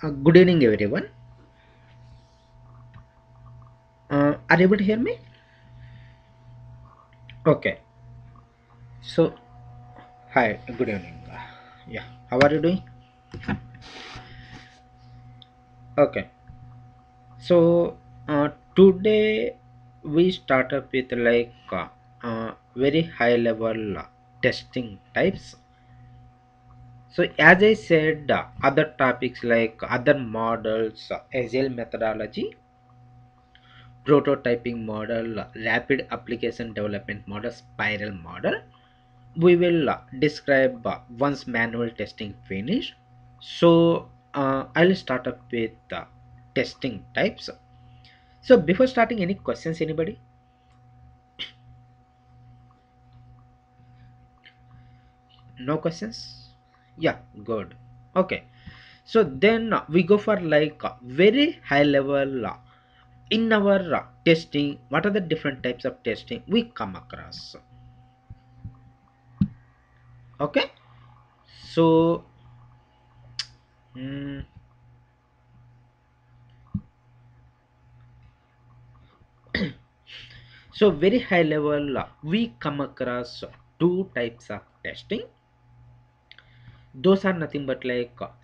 Good evening, everyone. Are you able to hear me? Okay. So, hi. Good evening. Yeah. How are you doing? Okay. So, today we start up with very high level testing types. So, as I said, other topics like other models, agile methodology, prototyping model, rapid application development model, spiral model. We will describe once manual testing finish. So I'll start up with testing types. So before starting, any questions, anybody? No questions? Yeah, good. Okay, so then we go for very high level in our testing. What are the different types of testing we come across? Okay, so mm, so very high level we come across two types of testing. Those are nothing but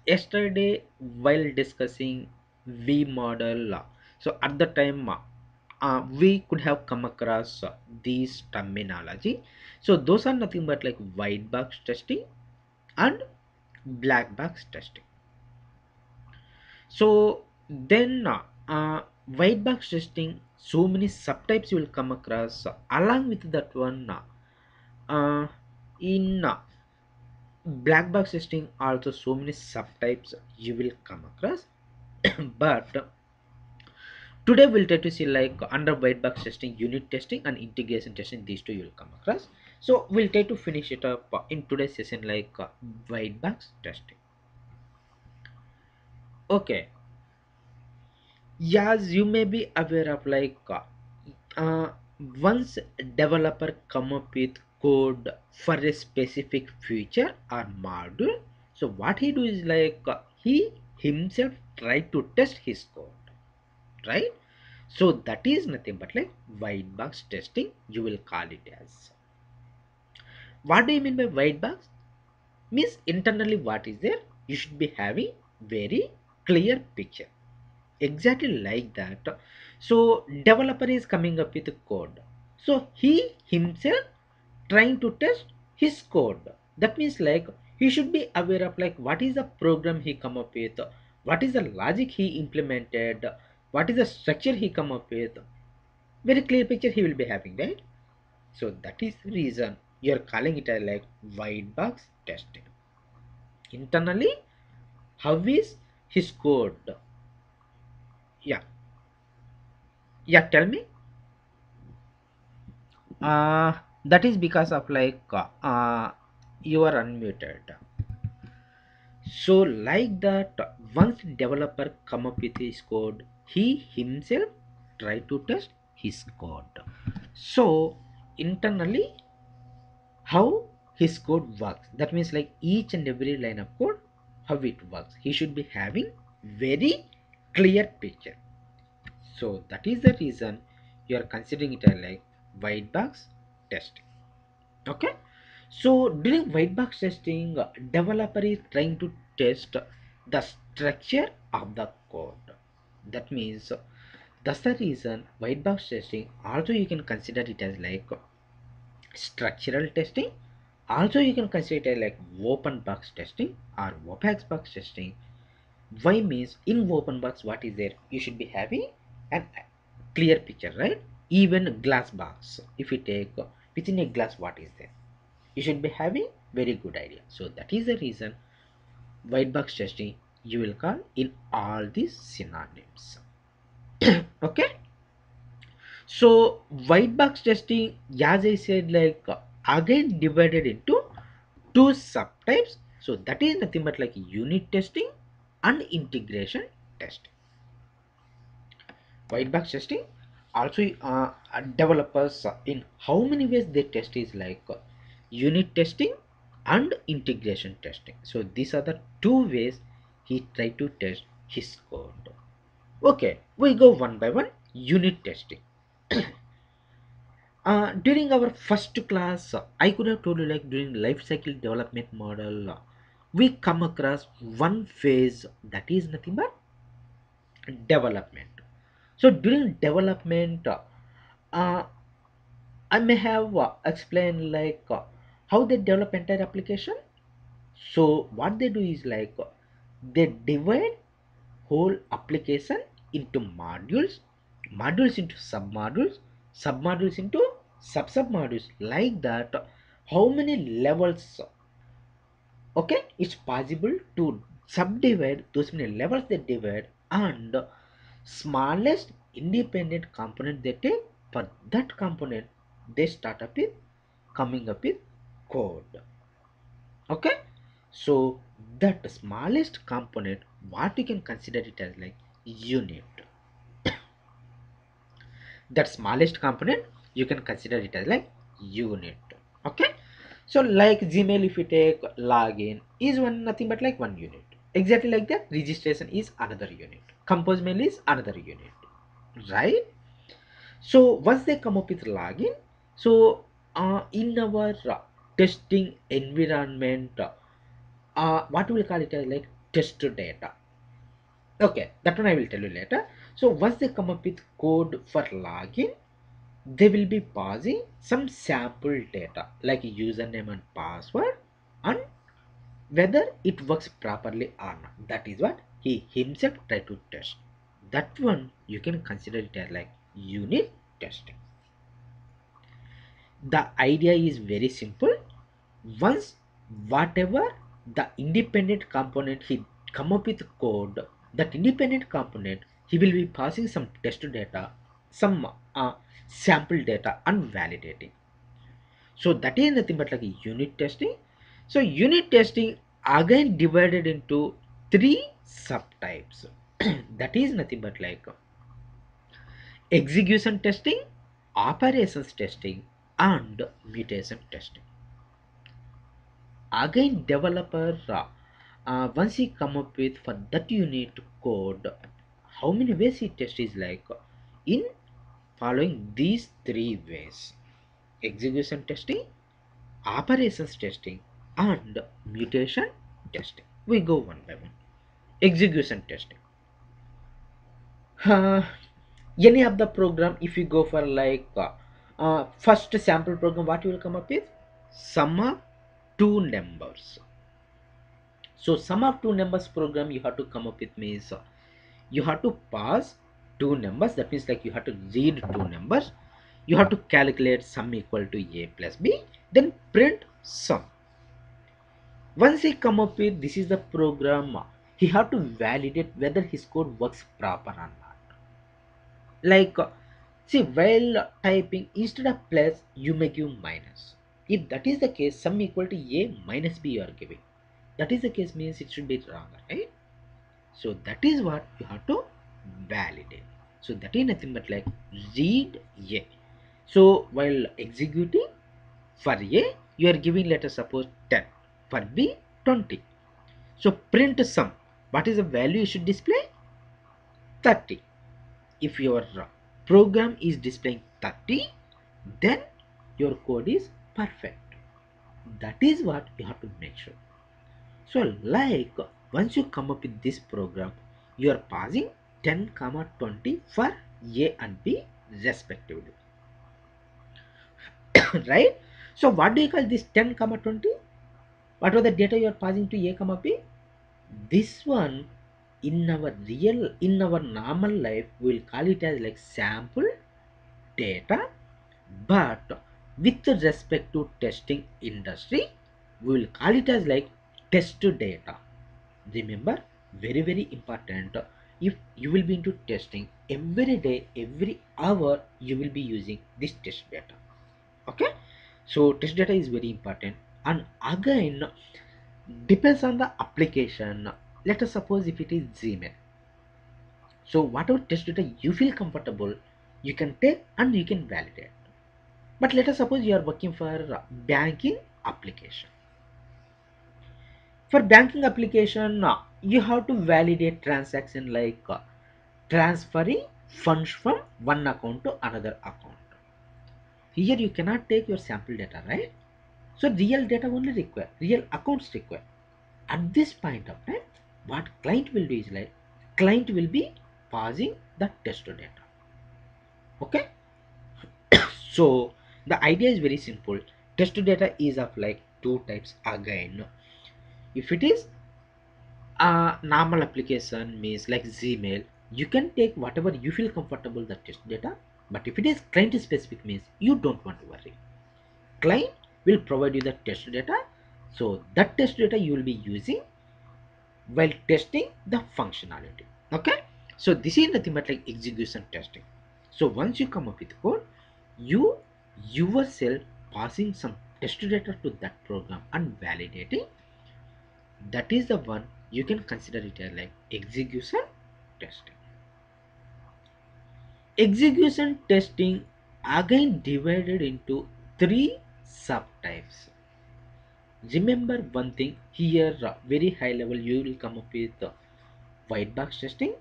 yesterday while discussing V model. So at the time we could have come across these terminology. So those are nothing but like white box testing and black box testing. So then white box testing, so many subtypes you will come across. Along with that one, in black box testing also so many subtypes you will come across. But today we'll try to see under white box testing, unit testing and integration testing, these two you will come across. So we'll try to finish it up in today's session white box testing. Okay, yes, you may be aware of uh, once a developer come up with code for a specific feature or module, so what he do is he himself try to test his code, right? So that is nothing but like white box testing, you will call it as. What do you mean by white box? Means internally what is there, you should be having very clear picture, exactly like that. So developer is coming up with a code, so he himself trying to test his code. That means he should be aware of what is the program he come up with, what is the logic he implemented, what is the structure he come up with. Very clear picture he will be having, right? So that is the reason you're calling it as white box testing. Internally, how is his code? Yeah, yeah, tell me. That is because of you are unmuted. So like that, once developer come up with his code, he himself try to test his code. So internally, how his code works. That means each and every line of code, how it works. He should be having very clear picture. So that is the reason you are considering it as white box testing. Okay, so during white box testing, developer is trying to test the structure of the code. That means that's the reason white box testing also you can consider it as structural testing. Also you can consider it as open box testing or opaque box testing. Why means in open box what is there, you should be having an clear picture, right? Even glass box, if you take within a glass what is there, you should be having very good idea. So that is the reason white box testing you will call in all these synonyms. Okay, so white box testing, as I said, again divided into two subtypes. So that is nothing but unit testing and integration testing. White box testing also developers in how many ways they test is unit testing and integration testing. So these are the two ways he tried to test his code. Okay, we go one by one. Unit testing. During our first class, I could have told you, like during life cycle development model, we come across one phase that is nothing but development. So during development, I may have explained like how they develop entire application. So what they do is like they divide whole application into modules, modules into submodules, submodules into submodules, like that. How many levels? Okay, it's possible to subdivide those many levels they divide, and smallest independent component they take, for that component they start up with coming up with code. Okay, so that smallest component, what you can consider it as like unit. That smallest component you can consider it as like unit. Okay, so like Gmail, if you take login is one nothing but like one unit, exactly like that. Registration is another unit, compose mail is another unit, right? So once they come up with login, so in our testing environment, what we will call it as like test data. Okay, that one I will tell you later. So once they come up with code for login, they will be passing some sample data like username and password, and whether it works properly or not. That is what he himself try to test. That one you can consider it as like unit testing. The idea is very simple. Once whatever the independent component he come up with code, that independent component he will be passing some test data, some sample data, and validating. So that is nothing but like a unit testing. So unit testing again divided into three subtypes. That is nothing but like execution testing, operations testing, and mutation testing. Again developer, once he come up with for that unit code, how many ways he test is like in following these three ways: execution testing, operations testing, and mutation testing. We go one by one. Execution testing. uh, any of the program, if you go for like first sample program, what you will come up with? Sum of two numbers. So sum of two numbers program you have to come up with means you have to pass two numbers. That means like you have to read two numbers. You have to calculate sum equal to a plus b, then print sum. Once he come up with this is the program, he have to validate whether his code works proper or not. Like see, while typing instead of plus you may give minus. If that is the case, sum equal to a minus b you are giving. That is the case means it should be wrong, right? So that is what you have to validate. So that is nothing but like read a. So while executing, for a you are giving, let us suppose 10, for b 20. So print sum, what is the value you should display? 30. If your program is displaying 30, then your code is perfect. That is what you have to make sure. So like once you come up with this program, you are passing 10 comma 20 for a and b respectively. Right? So what do you call this 10 comma 20? What are the data you are passing to a comma b? This one in our normal life we will call it as like sample data, but with respect to testing industry we will call it as like test data. Remember, very very important, if you will be into testing every day, every hour you will be using this test data. Okay, so test data is very important. And again depends on the application. Let us suppose if it is Gmail, so whatever test data you feel comfortable you can take and you can validate. But let us suppose you are working for banking application. For banking application, you have to validate transaction like transferring funds from one account to another account. Here you cannot take your sample data, right? So real data only require, real accounts require. At this point of time, what client will do is like, client will be passing the test data. Okay. So the idea is very simple. Test data is of like two types again. If it is a normal application means like Gmail, you can take whatever you feel comfortable the test data. But if it is client specific means you don't want to worry. Client will provide you the test data. So that test data you will be using while testing the functionality. Okay. So this is nothing but like execution testing. So once you come up with code, you yourself passing some test data to that program and validating, that is the one you can consider it as like execution testing. Execution testing again divided into three subtypes. Remember one thing here, very high level you will come up with white box testing,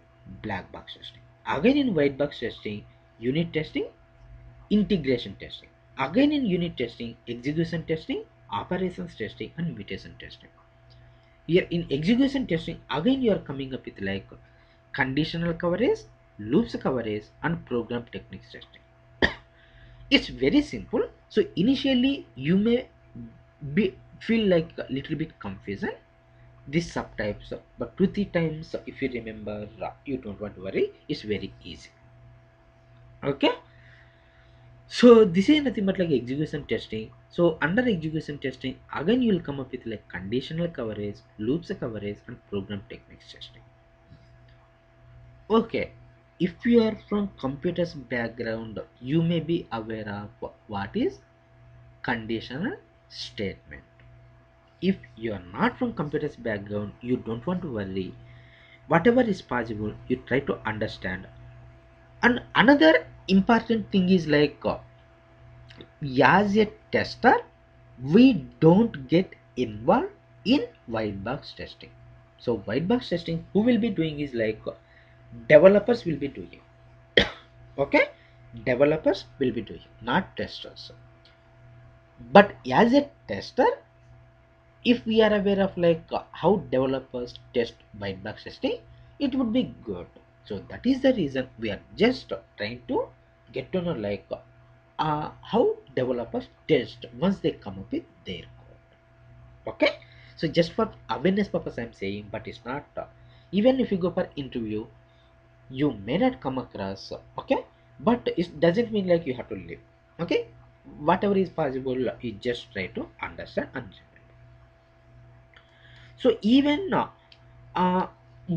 black box testing. Again in white box testing, unit testing, integration testing. Again in unit testing, execution testing, operations testing and mutation testing. Here in execution testing, again you are coming up with like conditional coverage, loops coverage and program techniques testing. It's very simple. So initially you may be feel like a little bit confusion these subtypes, but 2 3 times if you remember, you don't want to worry, it's very easy. Okay. So this is nothing but like execution testing. So under execution testing, again you will come up with like conditional coverage, loops coverage and program techniques testing. Okay, if you are from computers background, you may be aware of what is conditional statement. If you are not from computers background, you don't want to worry. Whatever is possible, you try to understand. And another important thing is like as a tester, we don't get involved in white box testing. So white box testing, who will be doing is like developers will be doing. Okay, developers will be doing, not testers. But as a tester, if we are aware of like how developers test white box testing, it would be good. So that is the reason we are just trying to get to know like how developers test once they come up with their code. Okay. So just for awareness purpose I'm saying, but it's not even if you go for interview, you may not come across. Okay. But it doesn't mean like you have to live. Okay. Whatever is possible, you just try to understand and remember. So even uh,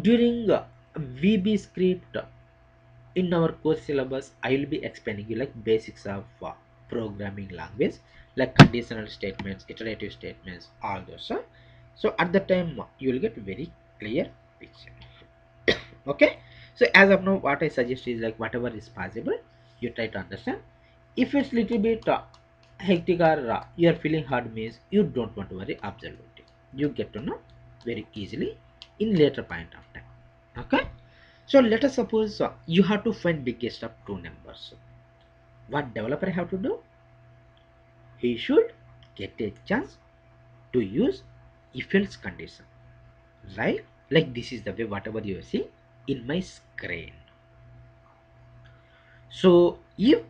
during VB script in our course syllabus, I will be explaining you like basics of programming language, like conditional statements, iterative statements, all those. So at the time, you will get very clear picture. Okay. So as of now, what I suggest is like whatever is possible, you try to understand. If it's little bit hectic or you are feeling hard means, you don't want to worry. Absolutely, you get to know very easily in later point of time. Okay. So let us suppose you have to find biggest of two numbers. What developer have to do? He should get a chance to use if else condition, right? Like this is the way whatever you see in my screen. So if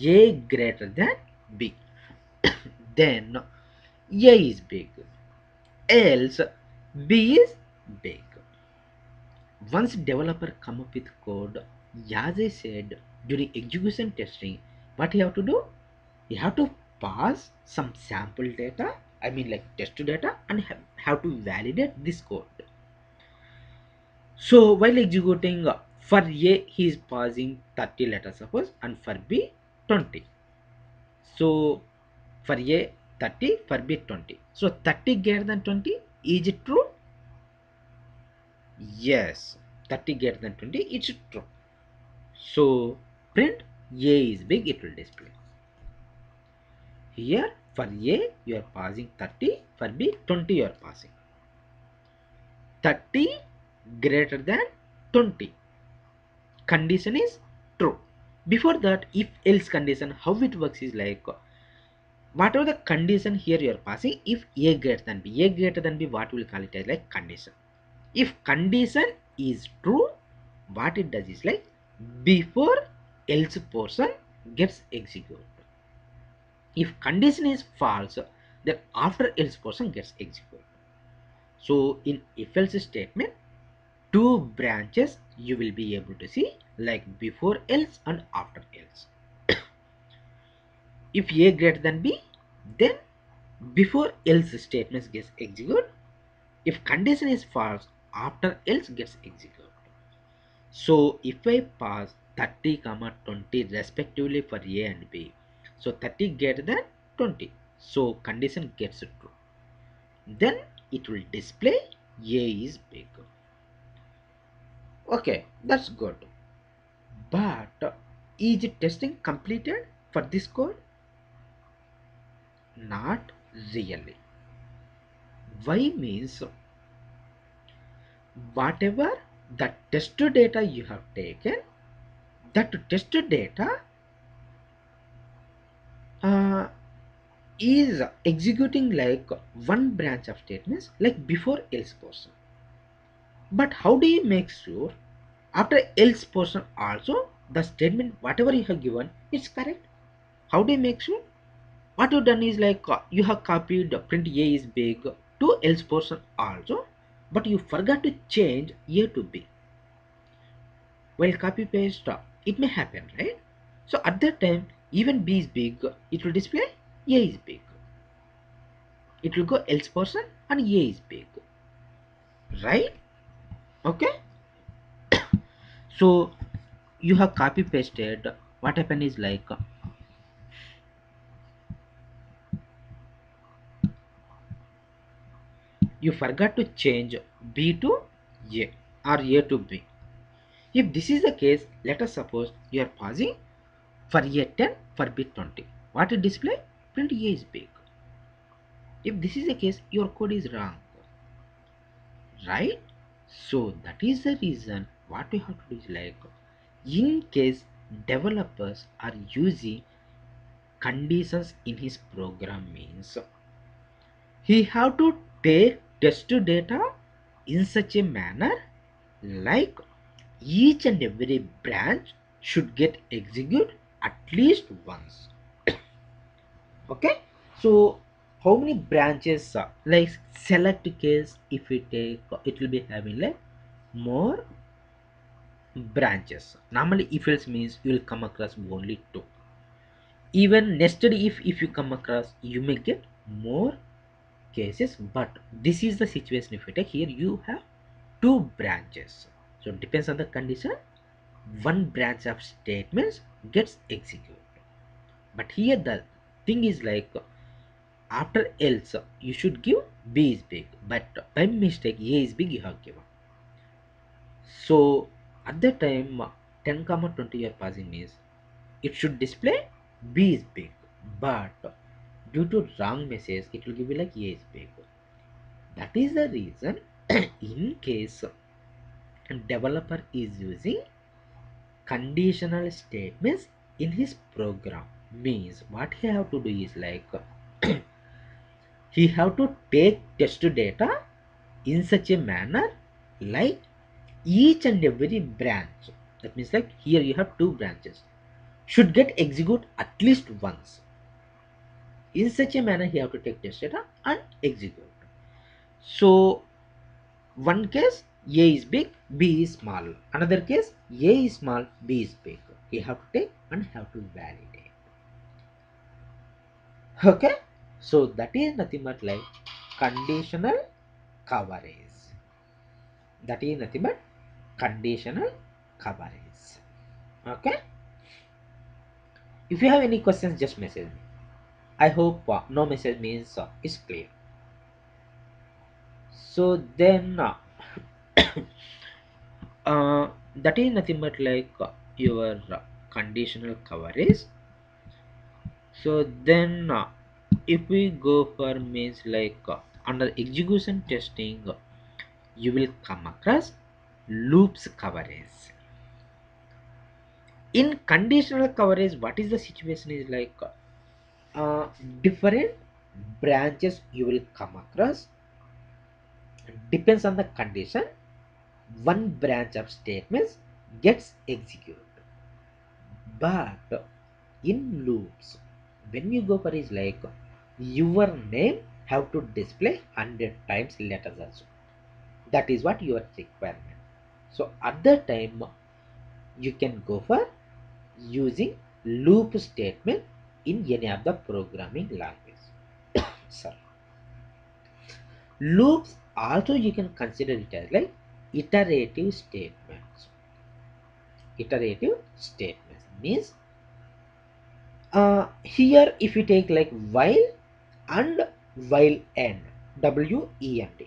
A greater than B, then A is big, else B is big. Once developer come up with code, as I said during execution testing, what you have to do, you have to pass some sample data, I mean like test data, and have to validate this code. So while executing, for A he is passing 30, let us suppose, and for B 20. So for A 30, for B 20. So 30 greater than 20, is it true? Yes, 30 greater than 20, it's true. So print A is big, it will display. Here for A you are passing 30, for B 20 you are passing. 30 greater than 20. Condition is true. Before that, if else condition, how it works is like, whatever the condition here you are passing, if a greater than b, a greater than b, what we will call it as like condition. If condition is true, what it does is like, before else portion gets executed. If condition is false, then after else portion gets executed. So in if else statement, two branches you will be able to see, like before else and after else. If a greater than b, then before else statements gets executed. If condition is false, after else gets executed. So if I pass 30 comma 20 respectively for a and b, so 30 greater than 20, so condition gets true, then it will display a is big. Okay, that's good. But is testing completed for this code? Not really. Why means, whatever the test data you have taken, that test data uh, is executing like one branch of statements like before else portion. But how do you make sure after else portion also the statement whatever you have given is correct? How do you make sure? What you done is like, you have copied print a is big to else portion also, but you forgot to change a to b. While copy paste, it may happen, right? So at that time, even b is big, it will display a is big. It will go else portion and a is big, right? Okay. So you have copy pasted. What happened is like, you forgot to change b to a or a to b. If this is the case, let us suppose you are pausing for a 10, for b 20. What it display? Print a is big. If this is the case, your code is wrong, right? So that is the reason what we have to do is like, in case developers are using conditions in his program means, he have to take test data in such a manner like each and every branch should get executed at least once. Okay, so how many branches, like select case, if we take, it will be having like more branches. Normally if else means you will come across only two. Even nested if you come across, you may get more cases, but this is the situation. If you take here, you have two branches, so it depends on the condition, one branch of statements gets executed. But here the thing is like, after else you should give b is big, but by mistake a is big you have given. So at that time, 10 comma 20 you are passing means it should display b is big, but due to wrong message it will give you like a is big. That is the reason in case developer is using conditional statements in his program means, what he have to do is like, he have to take test data in such a manner like each and every branch, that means like here you have two branches, should get execute at least once. In such a manner he have to take test data and execute. So one case a is big, b is small. Another case a is small, b is big. You have to take and have to validate. Okay, so that is nothing but like conditional coverage. That is nothing but conditional coverage. Okay. If you have any questions, just message me. I hope no message means it's clear. So then, that is nothing but like your conditional coverage. So then, if we go for means like under execution testing, you will come across loops coverage. In conditional coverage, what is the situation is like, uh, different branches you will come across, depends on the condition, one branch of statements gets executed. But in loops, when you go for is like, your name have to display 100 times letters also. That is what your requirement. So at that time you can go for using loop statement in any of the programming language. Sorry. Loops also you can consider it as like iterative statements. Iterative statements means, here if you take like while and while end, WEND.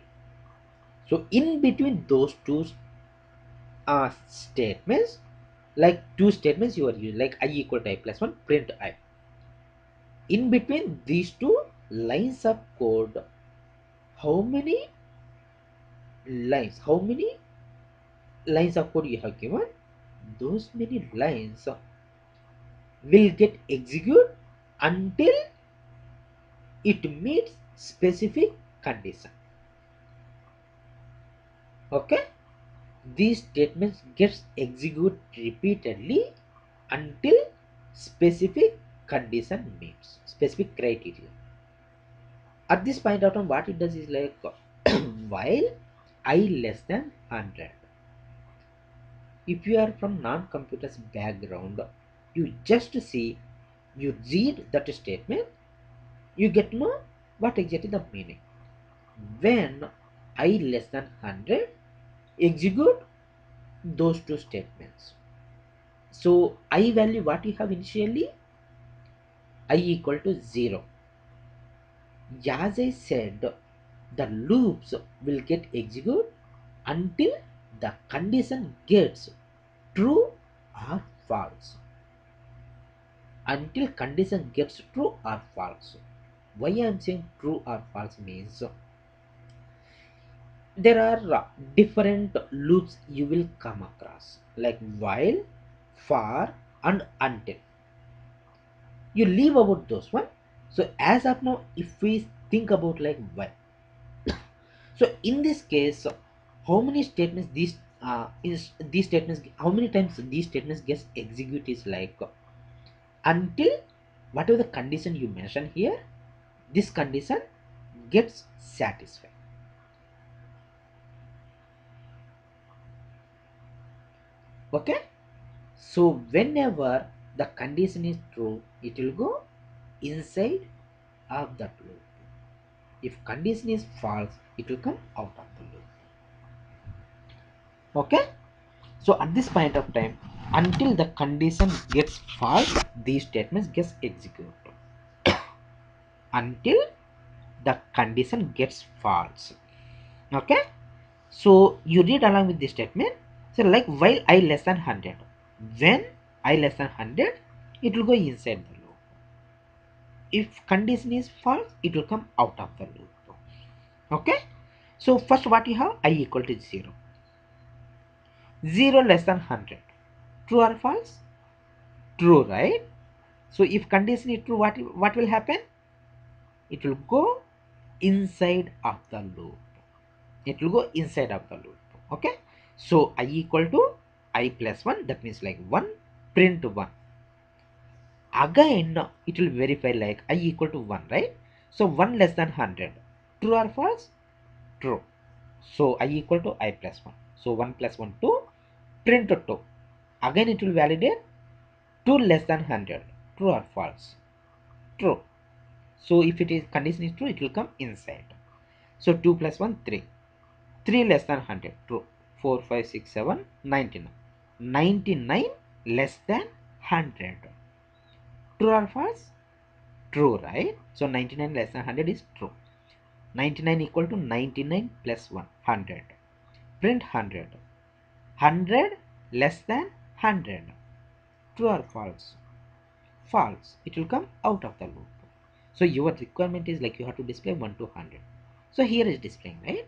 So in between those two statements, like two statements you are using, like I equal to I plus 1, print I. In between these two lines of code, how many lines of code you have given, those many lines will get executed until it meets specific condition. Okay, these statements gets executed repeatedly until specific condition meets specific criteria. At this point of time, what it does is like, while I less than 100, if you are from non-computers background, you just see, you read that statement, you get to know what exactly the meaning. When I less than 100, execute those two statements. So I value what you have initially, I equal to 0. As I said, the loops will get executed until the condition gets true or false. Until condition gets true or false. Why I am saying true or false means, there are different loops you will come across, like while, for, and until. You leave about those one. So as of now, if we think about like while, so in this case, how many statements these statements, how many times these statements gets executed is like, until whatever the condition you mention here, this condition gets satisfied. Okay, so whenever the condition is true, it will go inside of that loop. If condition is false, it will come out of the loop. Okay, so at this point of time, until the condition gets false, these statements gets executed. Until the condition gets false. Okay, so you read along with this statement. So like while I less than 100, when I less than 100, it will go inside the loop. If condition is false, it will come out of the loop. Okay, so first what you have, I equal to 0. 0 less than 100, true or false? True, right? So if condition is true, what will happen? It will go inside of the loop. It will go inside of the loop. Okay, so I equal to I plus 1, that means like 1, print 1. Again it will verify like I equal to 1, right? So 1 less than 100, true or false? True. So I equal to I plus 1. So 1 plus 1, 2, print 2. Again it will validate 2 less than 100, true or false? True. So if it is condition is true, it will come inside. So 2 plus 1, 3. 3 less than 100, true. 4, 5, 6, 7, 99. 99 less than 100. True or false? True, right? So 99 less than 100 is true. 99 equal to 99 plus 1, 100. Print 100. 100 less than 100. True or false? False. It will come out of the loop. So your requirement is like you have to display 1 to 100. So here is displaying, right?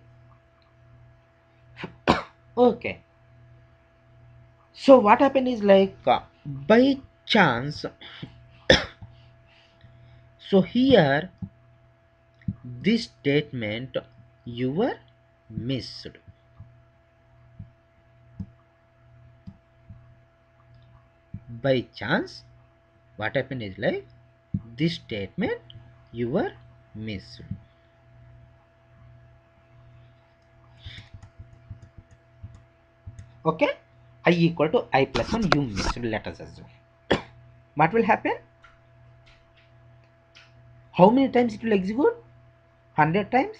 Okay, so what happened is like by chance, so here this statement you were missed. By chance, what happened is like this statement you were missed. Okay, I equal to I plus 1, you missed, let us assume. What will happen? How many times it will execute? 100 times?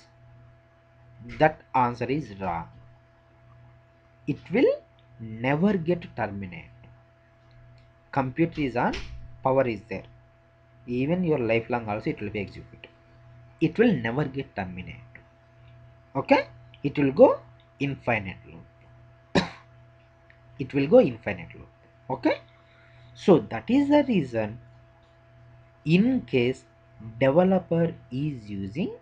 That answer is wrong. It will never get terminated. Computer is on, power is there. Even your lifelong also it will be executed. It will never get terminated. Okay? It will go infinite loop. It will go infinite loop. Okay? So that is the reason in case developer is using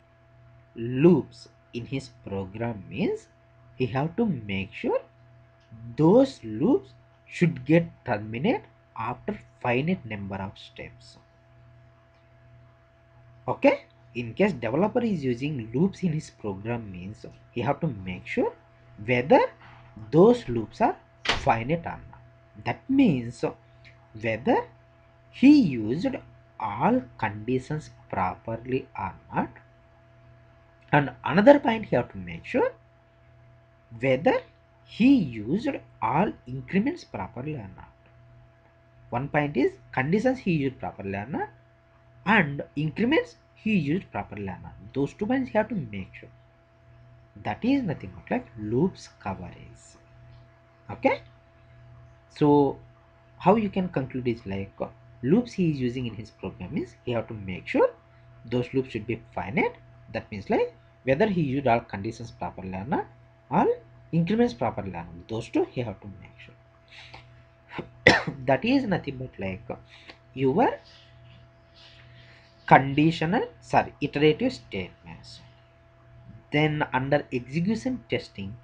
loops in his program means he have to make sure those loops should get terminated after finite number of steps. Okay, in case developer is using loops in his program means he have to make sure whether those loops are finite or not. That means whether he used all conditions properly or not. And another point he have to make sure whether he used all increments properly or not. One point is conditions he used properly or not, and increments he used properly or not. Those two points you have to make sure. That is nothing but like loops coverage. Okay, so how you can conclude is like loops he is using in his program is he have to make sure those loops should be finite. That means like whether he used all conditions properly or not, all increments properly or not. Those two he have to make sure. That is nothing but like your conditional, sorry, iterative statements. Then under execution testing,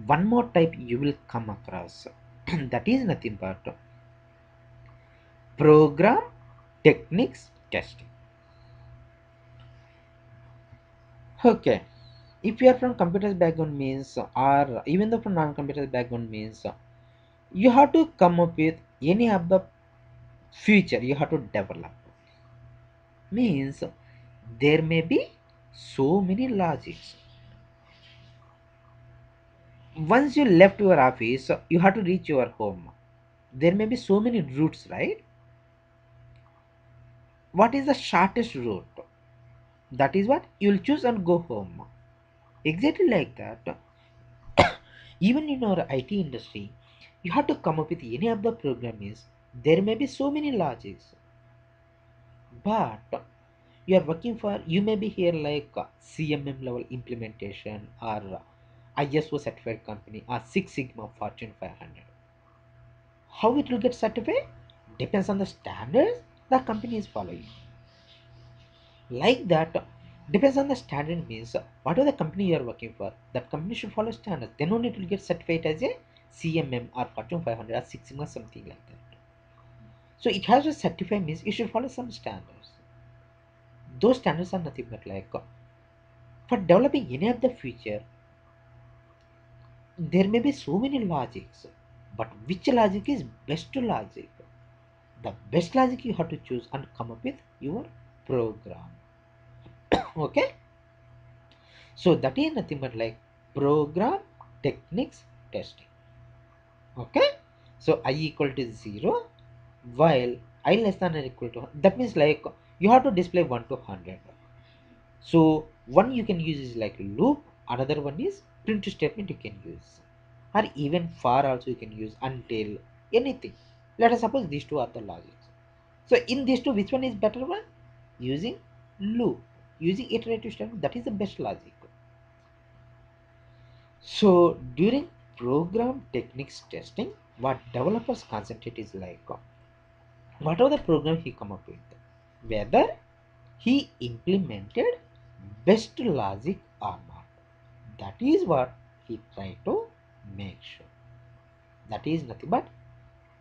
one more type you will come across. That is nothing but program techniques testing. Okay, if you are from computer background means, or even though from non-computer background means, you have to come up with any of the feature you have to develop. Means there may be so many logics. Once you left your office, you have to reach your home. There may be so many routes, right? What is the shortest route? That is what you'll choose and go home. Exactly like that. Even in our IT industry, you have to come up with any of the programs. There may be so many logics, but you are working for, you may be here like CMM level implementation or ISO certified company or Six Sigma Fortune 500. How it will get certified depends on the standards the company is following. Like that, depends on the standard means whatever the company you are working for, that company should follow standards. Then only it will get certified as a CMM or Fortune 500 or Six Sigma, something like that. So it has to certify means it should follow some standards. Those standards are nothing but like for developing any of the feature, there may be so many logics, but which logic is best logic? The best logic you have to choose and come up with your program. Okay, so that is nothing but like program techniques testing. Okay, so I equal to 0 while I less than or equal to, that means like you have to display 1 to 100. So one you can use is like loop, another one is print statement you can use, or even for also you can use until, anything. Let us suppose these two are the logics. So in these two, which one is better one? Using loop, using iterative statement, that is the best logic. So during program techniques testing, what developers concentrate is like whatever the program he come up with, whether he implemented best logic or not. That is what he try to make sure. That is nothing but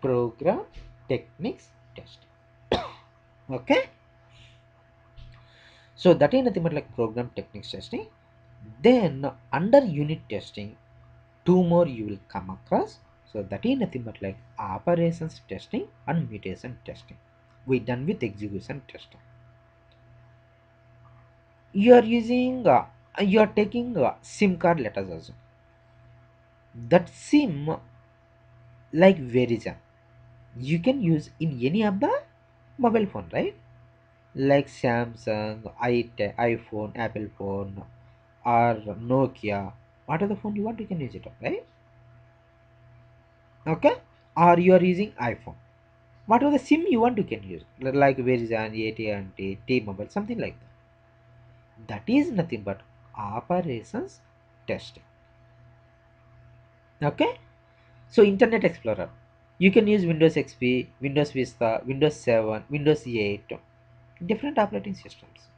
program techniques testing. Okay, so that is nothing but like program techniques testing. Then under unit testing, two more you will come across. So that is nothing but like operations testing and mutation testing. We done with execution testing. You are using you are taking SIM card, let us assume that SIM like Verizon you can use in any of the mobile phone, right? Like Samsung, iPhone, Apple phone, or Nokia. What are the phone you want, you can use it, right? Okay, or you are using iPhone. What are the SIM you want, you can use, like Verizon, AT&T, T-Mobile, something like that. That is nothing but operations testing. Okay, so Internet Explorer, you can use Windows XP, Windows Vista, Windows 7, Windows 8, different operating systems.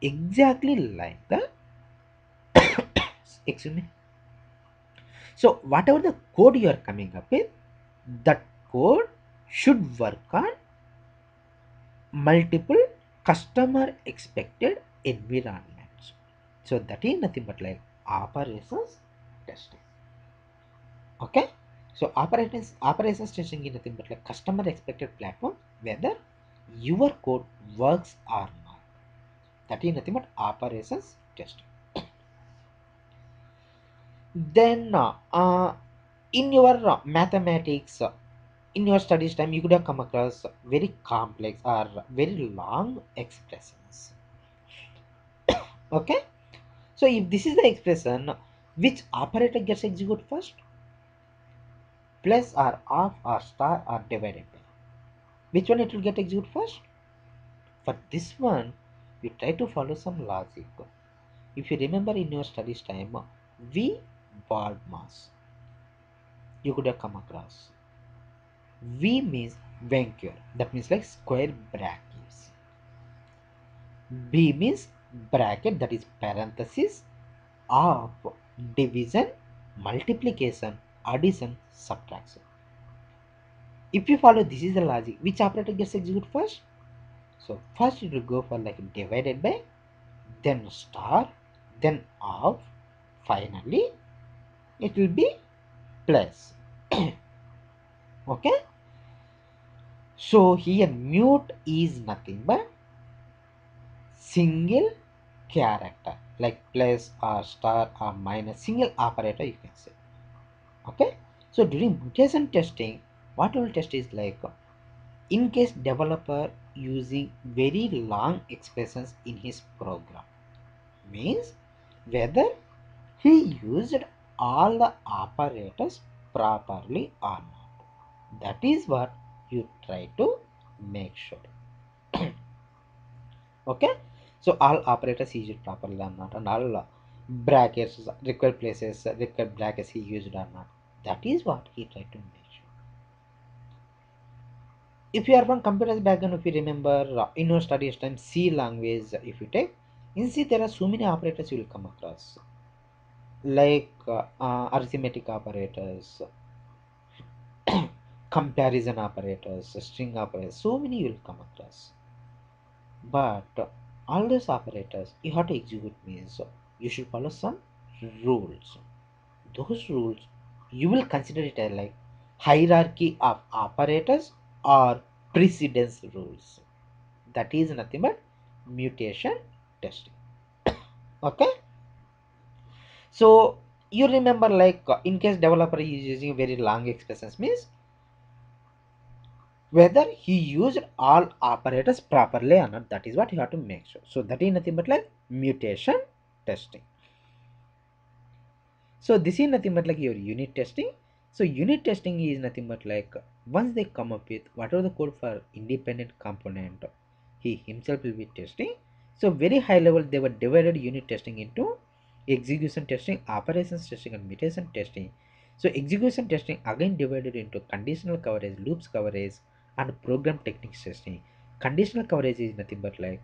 Exactly like that. Excuse me. So whatever the code you are coming up with, that code should work on multiple customer expected environments. So that is nothing but like operations testing. Okay. So operations testing is nothing but like customer expected platform, whether your code works or not. That is nothing but operations testing. Then in your mathematics, in your studies time, you could have come across very complex or very long expressions. Okay, so if this is the expression, which operator gets executed first? Plus or off or star or divided by, which one it will get executed first? For this one, you try to follow some logic. If you remember in your studies time, V ball mass, you could have come across. V means venture, that means like square brackets. B means bracket, that is parenthesis of division, multiplication, addition, subtraction. If you follow this is the logic, which operator gets executed first? So first it will go for like divided by, then star, then off, finally it will be plus. Okay, so here mute is nothing but single character, like plus or star or minus, single operator you can say. Okay, so during mutation testing, what we will test is like in case developer using very long expressions in his program, means whether he used all the operators properly or not. That is what you try to make sure. Okay, so all operators he used properly or not, and all brackets, required places, required brackets he used or not. That is what he tried to make sure. If you are from computer background, if you remember in your studies time C language, if you take in C, there are so many operators you will come across, like arithmetic operators, comparison operators, string operators, so many you will come across. But all those operators you have to execute means you should follow some rules. Those rules you will consider it as like hierarchy of operators or precedence rules. That is nothing but mutation testing. Okay, so you remember like in case developer is using very long expressions, means whether he used all operators properly or not, that is what you have to make sure. So that is nothing but like mutation testing. So this is nothing but like your unit testing. So unit testing is nothing but like once they come up with whatever the code for independent component, he himself will be testing. So very high level they were divided unit testing into execution testing, operations testing, and mutation testing. So execution testing again divided into conditional coverage, loops coverage, and program techniques testing. Conditional coverage is nothing but like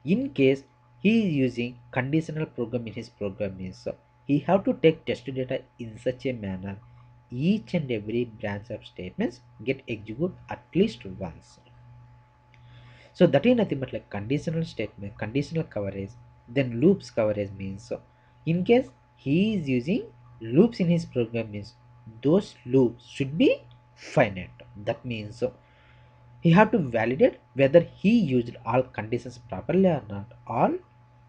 in case he is using conditional program in his program, means he have to take test data in such a manner each and every branch of statements get executed at least once. So that is nothing but like conditional statement, conditional coverage. Then loops coverage means, so in case he is using loops in his program means those loops should be finite. That means so he have to validate whether he used all conditions properly or not, all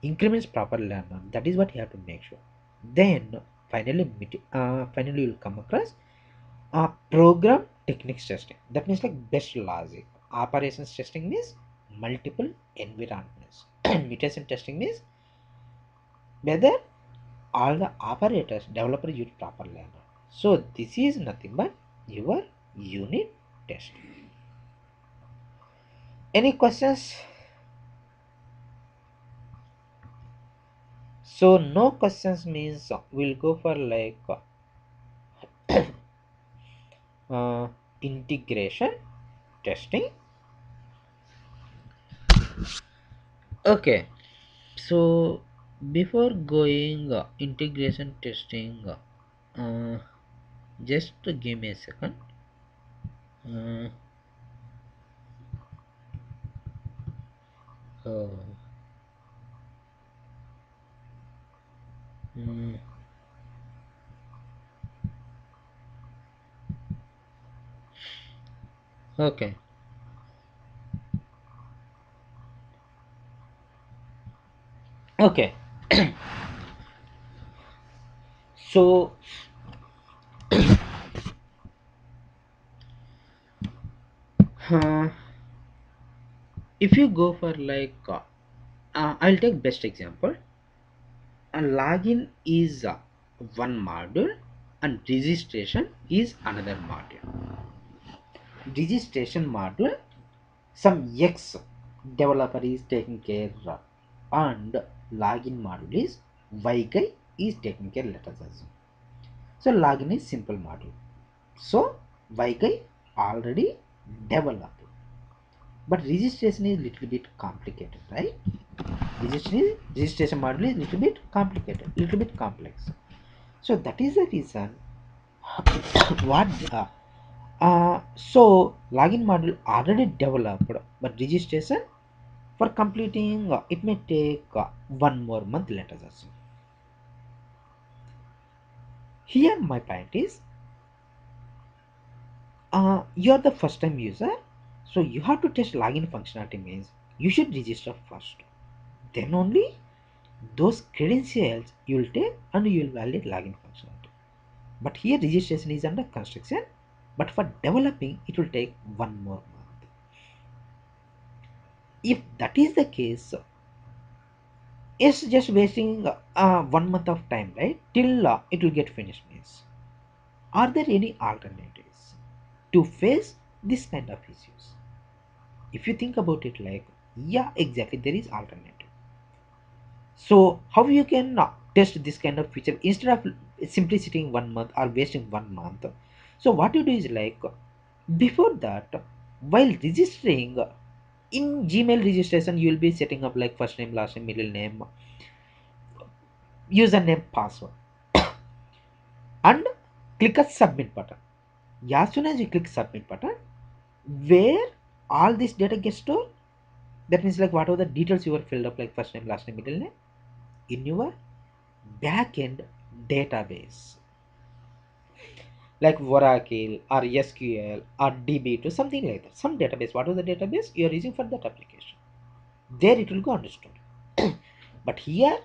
increments properly or not. That is what he have to make sure. Then finally you will come across program techniques testing. That means like best logic. Operations testing means multiple environments. Mutation testing means whether all the operators developer use properly or not. So this is nothing but your unit test. Any questions? So no questions means we'll go for like uh, integration testing. Okay, so before going integration testing, just give me a second. Uh, oh, mm, okay, okay. So uh, if you go for like, I'll take best example. A login is one module and registration is another module. Registration module, some X developer is taking care of, and login module is Y guy is taking care, let us assume. So login is simple module. So Y guy already developed. But registration is little bit complicated, right? Registration module is little bit complicated, little bit complex. So that is the reason what so login module already developed, but registration for completing it may take 1 more month, let us assume. Here my point is, you are the first time user, so you have to test login functionality means you should register first. Then only those credentials you will take and you will validate login functionality. But here registration is under construction, but for developing it will take 1 more month. If that is the case, it's just wasting 1 month of time, right? Till it will get finished means. Are there any alternatives to face this kind of issues? If you think about it, like, yeah, exactly, there is alternative. So how you can test this kind of feature instead of simply sitting 1 month or wasting 1 month? So what you do is like, before that, while registering in Gmail registration, you will be setting up like first name, last name, middle name, username, password, and click a submit button. As soon as you click submit button, where all this data gets stored, that means like whatever the details you were filled up, like first name, last name, middle name, in your backend database, like Oracle or SQL or DB2, something like that, some database, whatever the database you are using for that application, there it will go understood. But here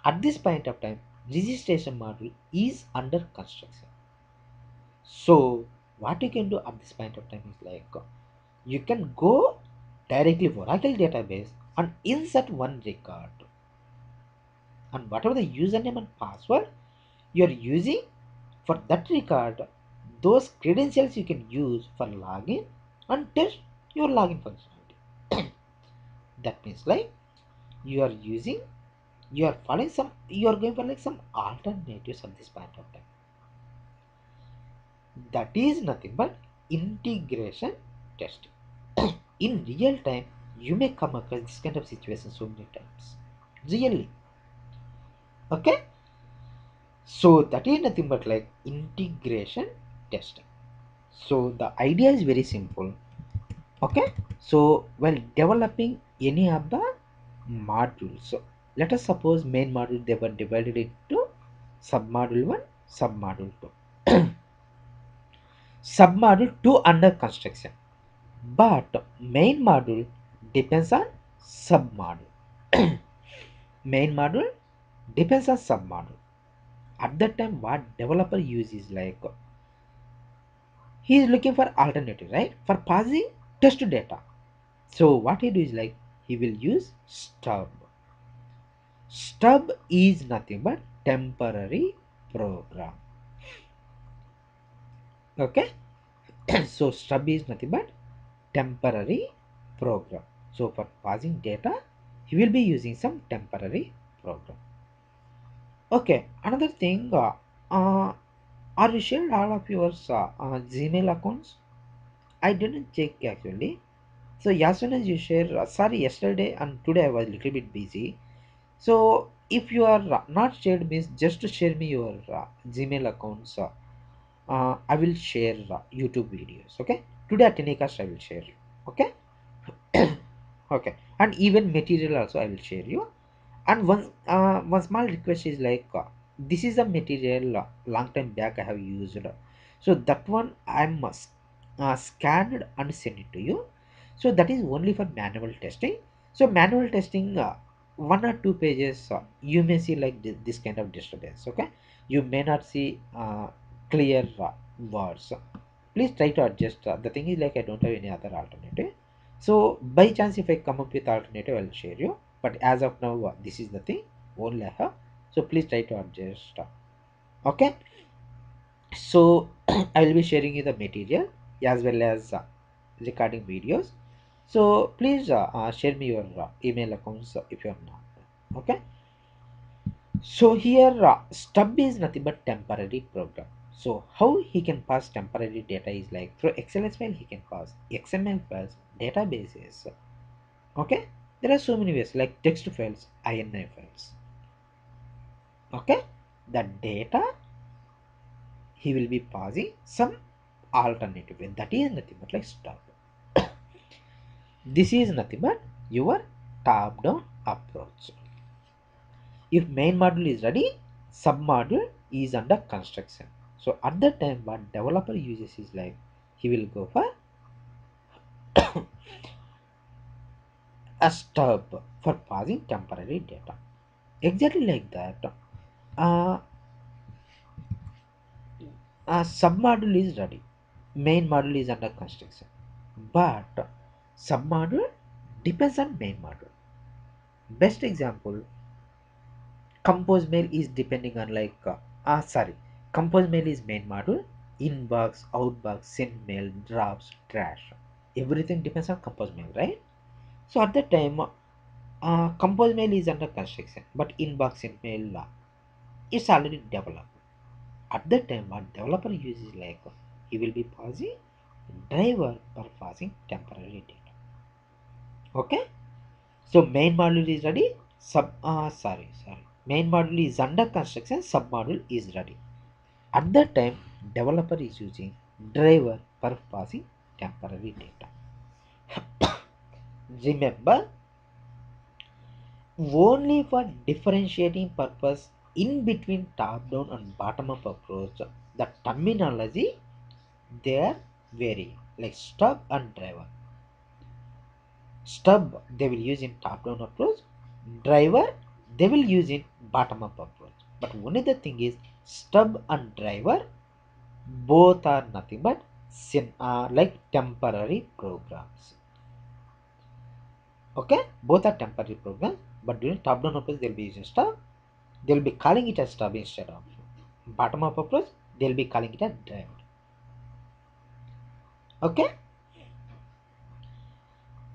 at this point of time, registration module is under construction. So what you can do at this point of time is like, you can go directly Oracle database and insert one record, and whatever the username and password you are using for that record, those credentials you can use for login and test your login functionality. That means like you are using, you are following some, you are going for like some alternatives at this point of time. That is nothing but integration testing. In real time, you may come across this kind of situation so many times. Really. Okay? So that is nothing but like integration testing. So the idea is very simple. Okay, so while developing any of the modules, so let us suppose main module they were divided into submodule 1, submodule 2, submodule 2 under construction, but main module depends on submodule. Main module depends on submodule. At that time what developer uses like he is looking for alternative, right, for passing test data. So what he do is like he will use stub. Stub is nothing but temporary program. Okay, so stub is nothing but temporary program. So for passing data he will be using some temporary program. Okay, another thing, uh, are you shared all of your Gmail accounts? I didn't check actually. So as soon as you share, sorry, yesterday and today I was a little bit busy. So if you are not shared, means just to share me your Gmail accounts. I will share YouTube videos. Okay, today at Telecast I will share. Okay, okay, and even material also I will share you. And one small request is like this is a material long time back I have used, so that one I must scanned and send it to you. So that is only for manual testing. So manual testing, 1 or 2 pages, you may see like this kind of disturbance. Okay, you may not see clear words. Please try to adjust. The thing is like I don't have any other alternative. So by chance if I come up with alternative I'll share you, but as of now this is the thing only I have. So please try to adjust. Okay, so I will be sharing you the material as well as recording videos. So please share me your email accounts if you are not. Okay, so here stub is nothing but temporary program. So how he can pass temporary data is like through XLS file he can pass XML files, databases. Okay, there are so many ways like text files, INI files. Okay, the data he will be passing some alternative way. That is nothing but like stub. This is nothing but your top down approach. If main module is ready, sub module is under construction. So at that time what developer uses is like he will go for a stub for passing temporary data. Exactly like that. Uh, a sub module is ready. Main module is under construction. But sub module depends on main module. Best example, compose mail is depending on like sorry, compose mail is main module, inbox, outbox, send mail, drafts, trash, everything depends on compose mail, right? So at that time compose mail is under construction, but inbox and mail it's already developed. At that time what developer uses like he will be passing driver for passing temporary data. Okay, so main module is ready, main module is under construction, sub module is ready. At that time developer is using driver for passing temporary data. Remember, only for differentiating purpose in between top down and bottom up approach, the terminology they are varying, like stub and driver. Stub they will use in top down approach, driver they will use in bottom up approach. But only the thing is stub and driver both are nothing but like temporary programs. Okay, both are temporary programs, but during top down approach they'll be using stub, they'll be calling it as stub instead of bottom up approach, they'll be calling it as driver. Okay,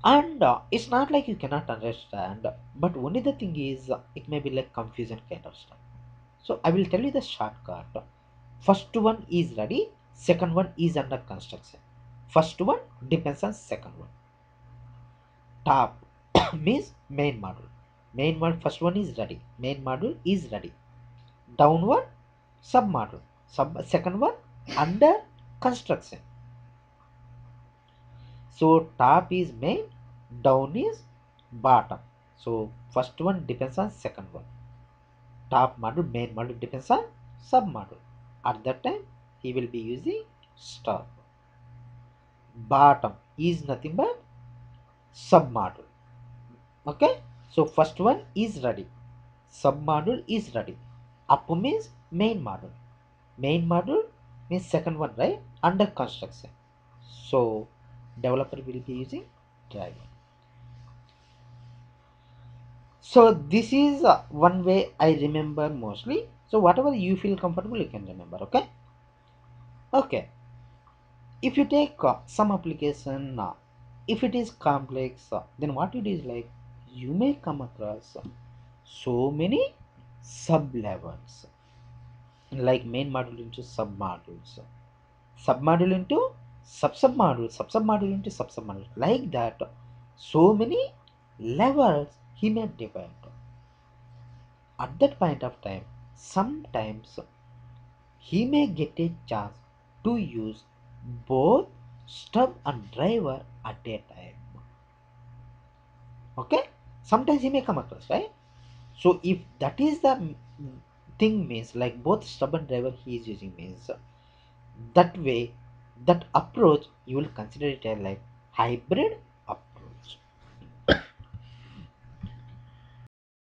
and it's not like you cannot understand, but only the thing is it may be like confusion kind of stuff. So I will tell you the shortcut. First one is ready, second one is under construction. First one depends on second one. Top means main module, first one is ready, main module is ready. Downward submodule. Second one under construction. So top is main, down is bottom. So first one depends on second one. Top module, main module depends on sub module. At that time he will be using stop. Bottom is nothing but sub module. Okay, so first one is ready, sub module is ready. Up means main module, main module means second one, right, under construction. So developer will be using driver. So this is one way I remember mostly. So whatever you feel comfortable, you can remember. Okay. Okay. If you take some application, if it is complex, then what it is like, you may come across so many sub levels, like main module into sub modules, sub module into sub module, sub module into sub module, like that. So many levels he may divide. At that point of time, sometimes he may get a chance to use both stub and driver at a time. Okay, sometimes he may come across, right? So if that is the thing, means like both stub and driver he is using, means that way, that approach, you will consider it as like hybrid